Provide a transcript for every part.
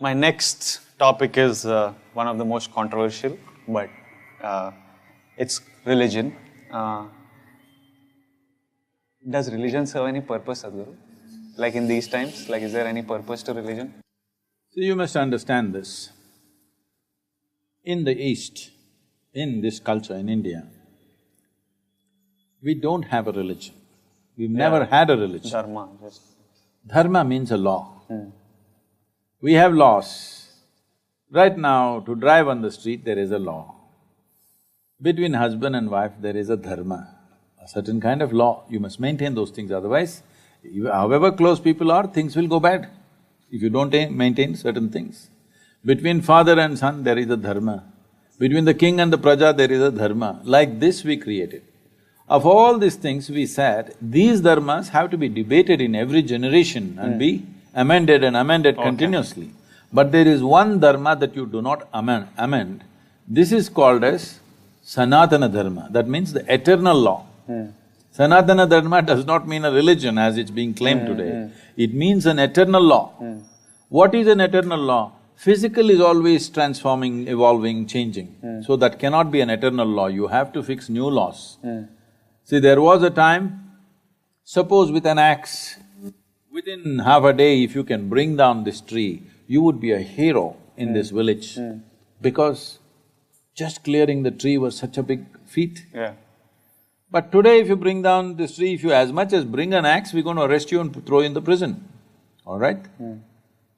My next topic is one of the most controversial, but it's religion. Does religion serve any purpose, Sadhguru? Like in these times, like is there any purpose to religion? So you must understand this. In the East, in this culture, in India, we don't have a religion. We've never had a religion. Dharma, just… Dharma means a law. We have laws. Right now, to drive on the street, there is a law. Between husband and wife, there is a dharma, a certain kind of law. You must maintain those things, otherwise, however close people are, things will go bad if you don't maintain certain things. Between father and son, there is a dharma. Between the king and the praja, there is a dharma. Like this we created. Of all these things, we said, these dharmas have to be debated in every generation and be amended and amended continuously. But there is one dharma that you do not amend. This is called as Sanatana Dharma, that means the eternal law. Sanatana Dharma does not mean a religion as it's being claimed today. It means an eternal law. What is an eternal law? Physical is always transforming, evolving, changing. So that cannot be an eternal law, you have to fix new laws. See, there was a time, suppose with an axe, within half a day if you can bring down this tree, you would be a hero in this village. Because just clearing the tree was such a big feat. But today if you bring down this tree, if you as much as bring an axe, we're going to arrest you and throw you in the prison, all right?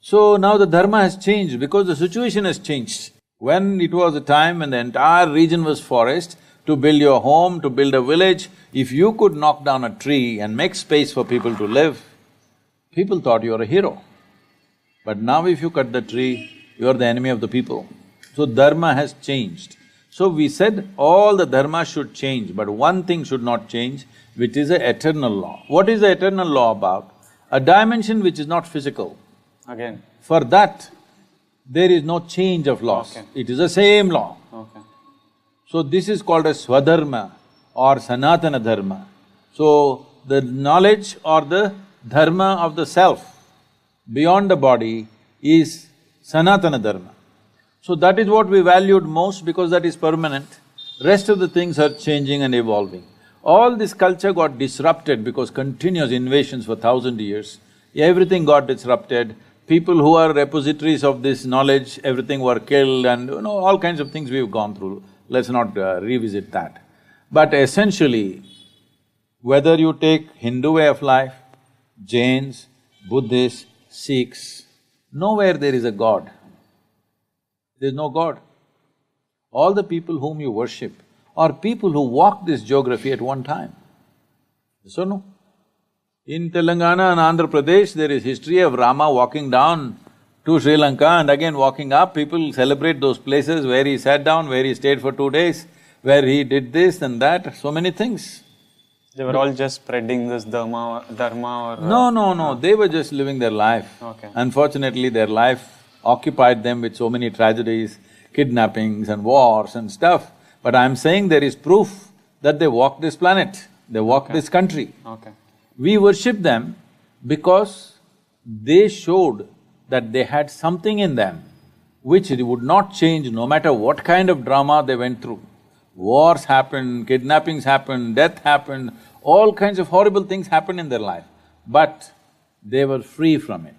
So now the dharma has changed because the situation has changed. When it was a time when the entire region was forest, to build your home, to build a village, if you could knock down a tree and make space for people to live, people thought you're a hero. But now if you cut the tree, you're the enemy of the people. So dharma has changed. So we said all the dharma should change, but one thing should not change, which is the eternal law. What is the eternal law about? A dimension which is not physical. Again. For that, there is no change of laws. It is the same law. So this is called as Swadharma or Sanatana Dharma. So the knowledge or the dharma of the self beyond the body is Sanatana Dharma. So that is what we valued most because that is permanent. Rest of the things are changing and evolving. All this culture got disrupted because continuous invasions for 1,000 years. Everything got disrupted. People who are repositories of this knowledge, everything were killed and all kinds of things we've gone through. Let's not revisit that. But essentially, whether you take Hindu way of life, Jains, Buddhists, Sikhs, nowhere there is a God. There's no God. All the people whom you worship are people who walked this geography at one time. Yes or no? In Telangana and Andhra Pradesh, there is history of Rama walking down to Sri Lanka and again walking up. People celebrate those places where he sat down, where he stayed for 2 days, where he did this and that, so many things. They were all just spreading this dharma or… No, they were just living their life. Unfortunately, their life occupied them with so many tragedies, kidnappings and wars and stuff. But I'm saying there is proof that they walked this planet, they walked this country. We worship them because they showed that they had something in them which would not change no matter what kind of drama they went through. Wars happened, kidnappings happened, death happened, all kinds of horrible things happened in their life, but they were free from it.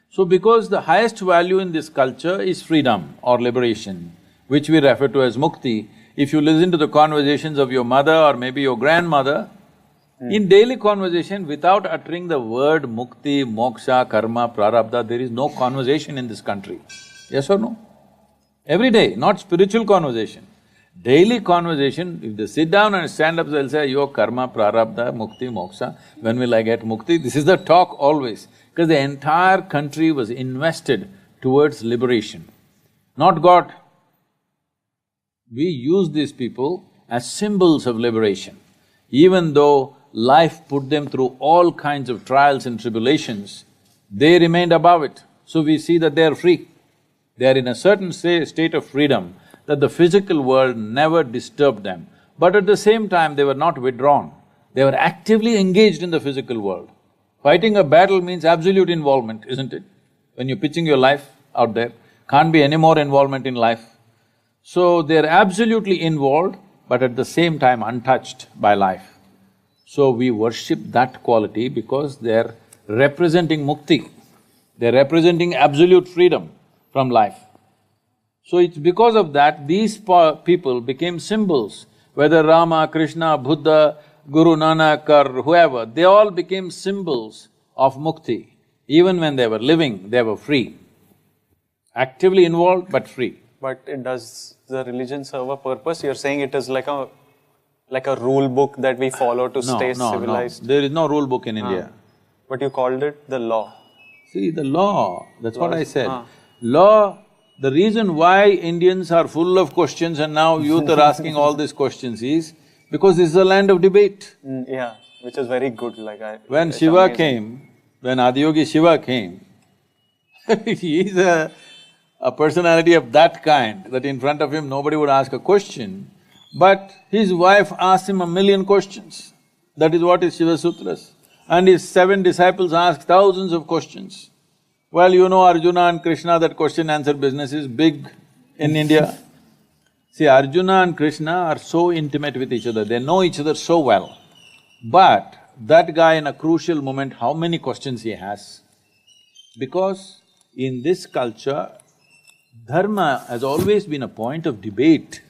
So because the highest value in this culture is freedom or liberation, which we refer to as mukti, if you listen to the conversations of your mother or maybe your grandmother, in daily conversation, without uttering the word mukti, moksha, karma, prarabdha, there is no conversation in this country. Yes or no? Every day, not spiritual conversation. Daily conversation, if they sit down and stand up, they'll say, yo, karma, prarabdha, mukti, moksha, when will I get mukti? This is the talk always, because the entire country was invested towards liberation, not God. We use these people as symbols of liberation. Even though life put them through all kinds of trials and tribulations, they remained above it. So we see that they are free. They are in a certain state of freedom that the physical world never disturbed them. But at the same time, they were not withdrawn. They were actively engaged in the physical world. Fighting a battle means absolute involvement, isn't it? When you're pitching your life, out there. Can't be any more involvement in life. So they're absolutely involved, but at the same time untouched by life. So we worship that quality because they're representing mukti. They're representing absolute freedom from life. So it's because of that these people became symbols, whether Rama, Krishna, Buddha, Guru Nanak or whoever, they all became symbols of mukti. Even when they were living, they were free. Actively involved but free. But does the religion serve a purpose? You're saying it is like a rule book that we follow to stay civilized? No, there is no rule book in India. But you called it the law. See, the law, that's what I said. Law, the reason why Indians are full of questions and now youth are asking all these questions is because this is a land of debate. Yeah, which is very good, When Shiva came, when Adiyogi Shiva came, he is a personality of that kind, that in front of him nobody would ask a question, but his wife asked him 1,000,000 questions. That is what is Shiva Sutras. And his 7 disciples asked thousands of questions. Well, you know Arjuna and Krishna, that question-answer business is big in India. See, Arjuna and Krishna are so intimate with each other, they know each other so well. But that guy in a crucial moment, how many questions he has? Because in this culture, dharma has always been a point of debate.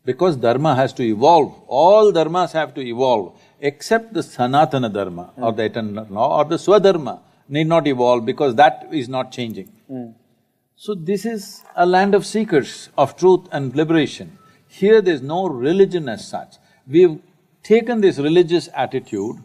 Because dharma has to evolve, all dharmas have to evolve, except the Sanatana Dharma or the eternal law or the Swadharma need not evolve because that is not changing. So this is a land of seekers of truth and liberation. Here there's no religion as such. We've taken this religious attitude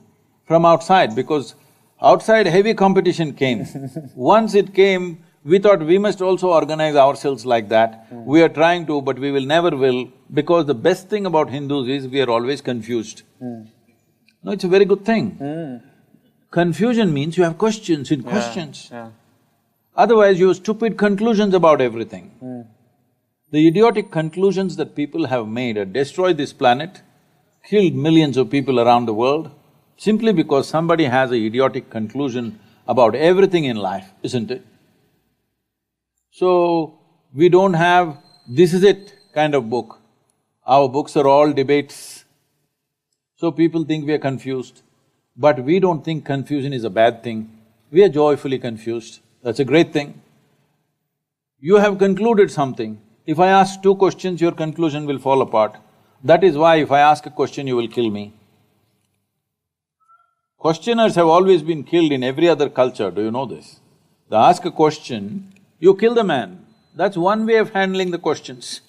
from outside because outside heavy competition came. Once it came, we thought we must also organize ourselves like that. We are trying to, but we will never will, because the best thing about Hindus is we are always confused. No, it's a very good thing. Confusion means you have questions in questions. Otherwise, you have stupid conclusions about everything. The idiotic conclusions that people have made have destroyed this planet, killed millions of people around the world, simply because somebody has an idiotic conclusion about everything in life, isn't it? So, we don't have this is it kind of book. Our books are all debates. So people think we are confused, but we don't think confusion is a bad thing. We are joyfully confused, that's a great thing. You have concluded something. If I ask 2 questions, your conclusion will fall apart. That is why if I ask a question, you will kill me. Questioners have always been killed in every other culture, do you know this? They ask a question, you kill the man. That's one way of handling the questions.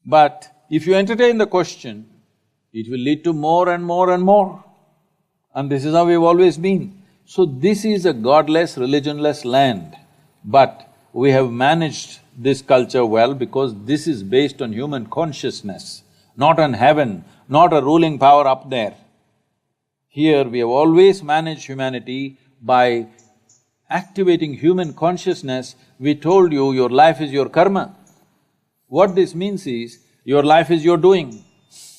But if you entertain the question, it will lead to more and more and more. And this is how we've always been. So this is a godless, religionless land. But we have managed this culture well because this is based on human consciousness, not on heaven, not a ruling power up there. Here we have always managed humanity by activating human consciousness. We told you your life is your karma. What this means is, your life is your doing,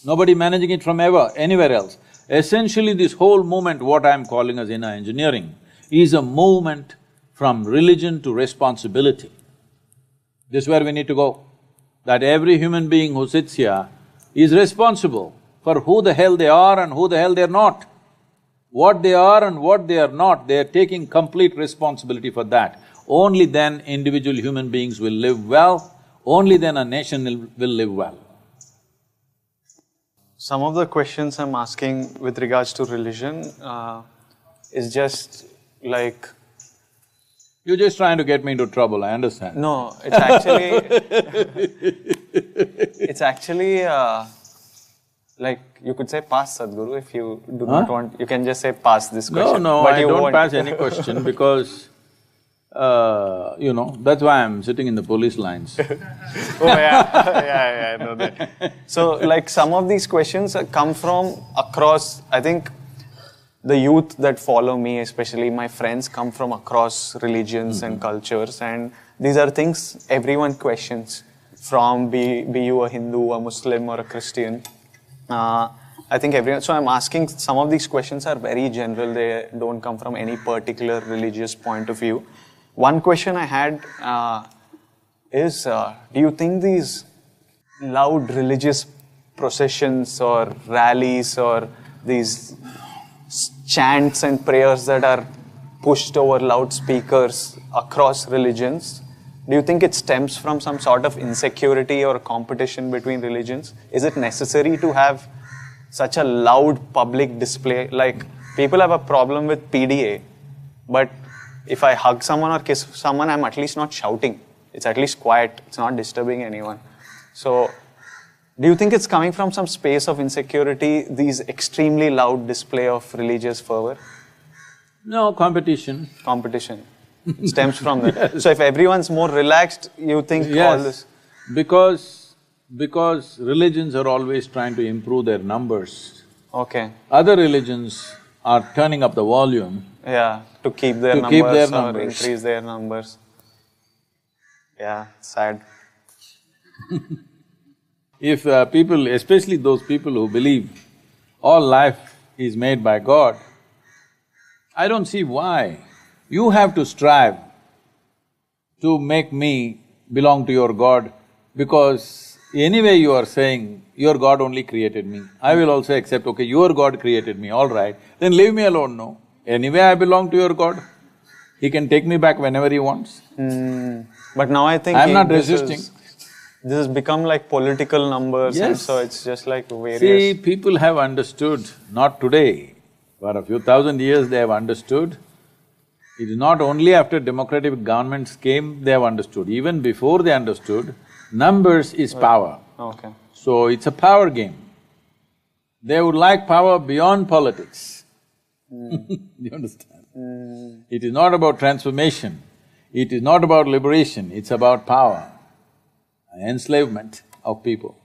nobody managing it from anywhere else. Essentially this whole movement, what I'm calling as inner engineering, is a movement from religion to responsibility. This is where we need to go. That every human being who sits here is responsible for who the hell they are and who the hell they're not. What they are and what they are not, they are taking complete responsibility for that. Only then individual human beings will live well, only then a nation will live well. Some of the questions I'm asking with regards to religion is just like… You're just trying to get me into trouble, I understand. No, it's actually… it's actually like you could say pass Sadhguru if you do not want… you can just say pass this question. No, I don't pass any question because you know, that's why I'm sitting in the police lines. Oh yeah, I know that. So like some of these questions come from across… I think the youth that follow me, especially my friends, come from across religions and cultures, and these are things everyone questions, from be you a Hindu, a Muslim or a Christian. I think everyone, so I'm asking, some of these questions are very general, they don't come from any particular religious point of view. One question I had is, do you think these loud religious processions or rallies or these chants and prayers that are pushed over loudspeakers across religions, do you think it stems from some sort of insecurity or competition between religions? Is it necessary to have such a loud public display? Like, people have a problem with PDA, but if I hug someone or kiss someone, I'm at least not shouting. It's at least quiet. It's not disturbing anyone. So, do you think it's coming from some space of insecurity, these extremely loud display of religious fervor? No, competition. Competition. It stems from that. Yes. So if everyone's more relaxed, you think all this… Because religions are always trying to improve their numbers. Okay. Other religions are turning up the volume. Yeah, to keep their numbers or increase their numbers. Yeah, sad. If people, especially those people who believe all life is made by God, I don't see why you have to strive to make me belong to your God, because anyway you are saying your God only created me. I will also accept, okay, your God created me, all right, then leave me alone, no. Anyway I belong to your God. He can take me back whenever he wants. But now I think… I'm not resisting. This has become like political numbers, yes. And so it's just like various… See, people have understood, not today, for a few thousand years they have understood. It is not only after democratic governments came they have understood, even before they understood, numbers is power. Okay. So it's a power game. They would like power beyond politics. You understand? It is not about transformation, it is not about liberation, it's about power, enslavement of people.